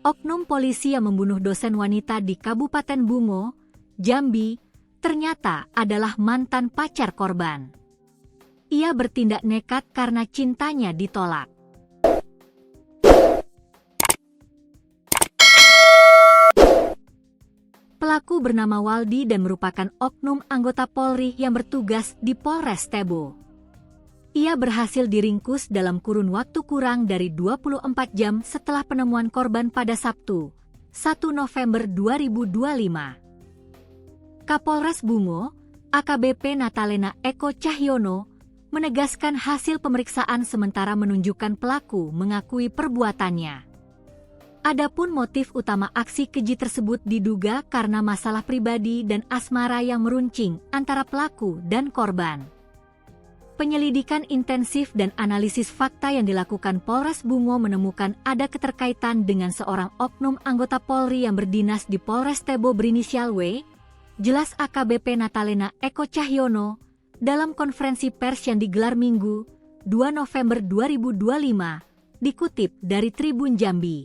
Oknum polisi yang membunuh dosen wanita di Kabupaten Bungo, Jambi, ternyata adalah mantan pacar korban. Ia bertindak nekat karena cintanya ditolak. Pelaku bernama Waldi dan merupakan oknum anggota Polri yang bertugas di Polres Tebo. Ia berhasil diringkus dalam kurun waktu kurang dari 24 jam setelah penemuan korban pada Sabtu, 1 November 2025. Kapolres Bungo, AKBP Natalena Eko Cahyono, menegaskan hasil pemeriksaan sementara menunjukkan pelaku mengakui perbuatannya. Adapun motif utama aksi keji tersebut diduga karena masalah pribadi dan asmara yang meruncing antara pelaku dan korban. Penyelidikan intensif dan analisis fakta yang dilakukan Polres Bungo menemukan ada keterkaitan dengan seorang oknum anggota Polri yang berdinas di Polres Tebo berinisial W, jelas AKBP Natalena Eko Cahyono, dalam konferensi pers yang digelar Minggu, 2 November 2025, dikutip dari Tribun Jambi.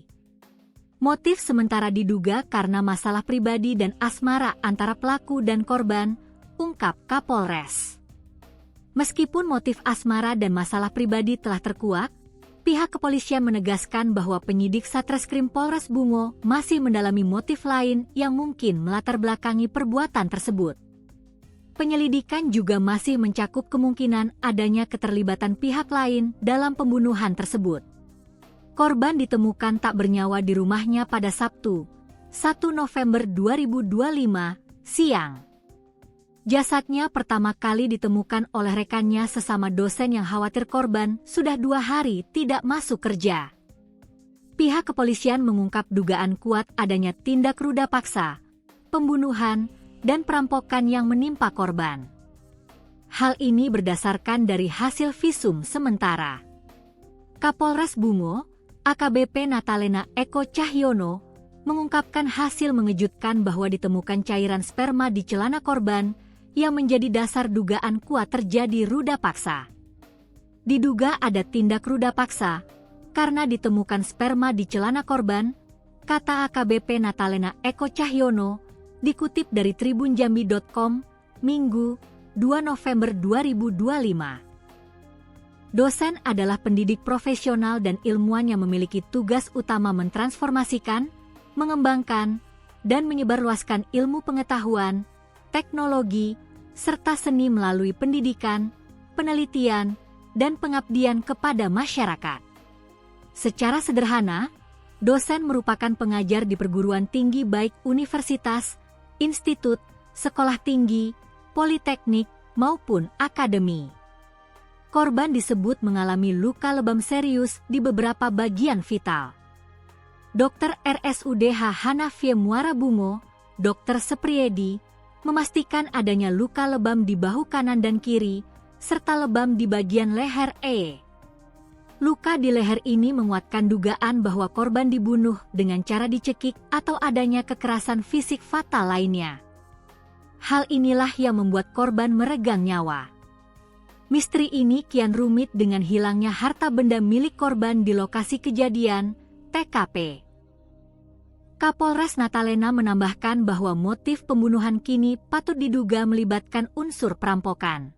Motif sementara diduga karena masalah pribadi dan asmara antara pelaku dan korban, ungkap Kapolres. Meskipun motif asmara dan masalah pribadi telah terkuak, pihak kepolisian menegaskan bahwa penyidik Satreskrim Polres Bungo masih mendalami motif lain yang mungkin melatar belakangi perbuatan tersebut. Penyelidikan juga masih mencakup kemungkinan adanya keterlibatan pihak lain dalam pembunuhan tersebut. Korban ditemukan tak bernyawa di rumahnya pada Sabtu, 1 November 2025, siang. Jasadnya pertama kali ditemukan oleh rekannya sesama dosen yang khawatir korban sudah 2 hari tidak masuk kerja. Pihak kepolisian mengungkap dugaan kuat adanya tindak ruda paksa, pembunuhan, dan perampokan yang menimpa korban. Hal ini berdasarkan dari hasil visum sementara. Kapolres Bungo, AKBP Natalena Eko Cahyono, mengungkapkan hasil mengejutkan bahwa ditemukan cairan sperma di celana korban yang menjadi dasar dugaan kuat terjadi ruda paksa. Diduga ada tindak ruda paksa karena ditemukan sperma di celana korban, kata AKBP Natalena Eko Cahyono, dikutip dari tribunjambi.com, Minggu, 2 November 2025. Dosen adalah pendidik profesional dan ilmuwan yang memiliki tugas utama mentransformasikan, mengembangkan, dan menyebarluaskan ilmu pengetahuan, teknologi, serta seni melalui pendidikan, penelitian, dan pengabdian kepada masyarakat. Secara sederhana, dosen merupakan pengajar di perguruan tinggi baik universitas, institut, sekolah tinggi, politeknik, maupun akademi. Korban disebut mengalami luka lebam serius di beberapa bagian vital. Dr. RSUDH Hanafie Muara Bungo, Dr. Sepriedi, memastikan adanya luka lebam di bahu kanan dan kiri, serta lebam di bagian leher E. Luka di leher ini menguatkan dugaan bahwa korban dibunuh dengan cara dicekik atau adanya kekerasan fisik fatal lainnya. Hal inilah yang membuat korban meregang nyawa. Misteri ini kian rumit dengan hilangnya harta benda milik korban di lokasi kejadian, TKP. Kapolres Natalena menambahkan bahwa motif pembunuhan kini patut diduga melibatkan unsur perampokan.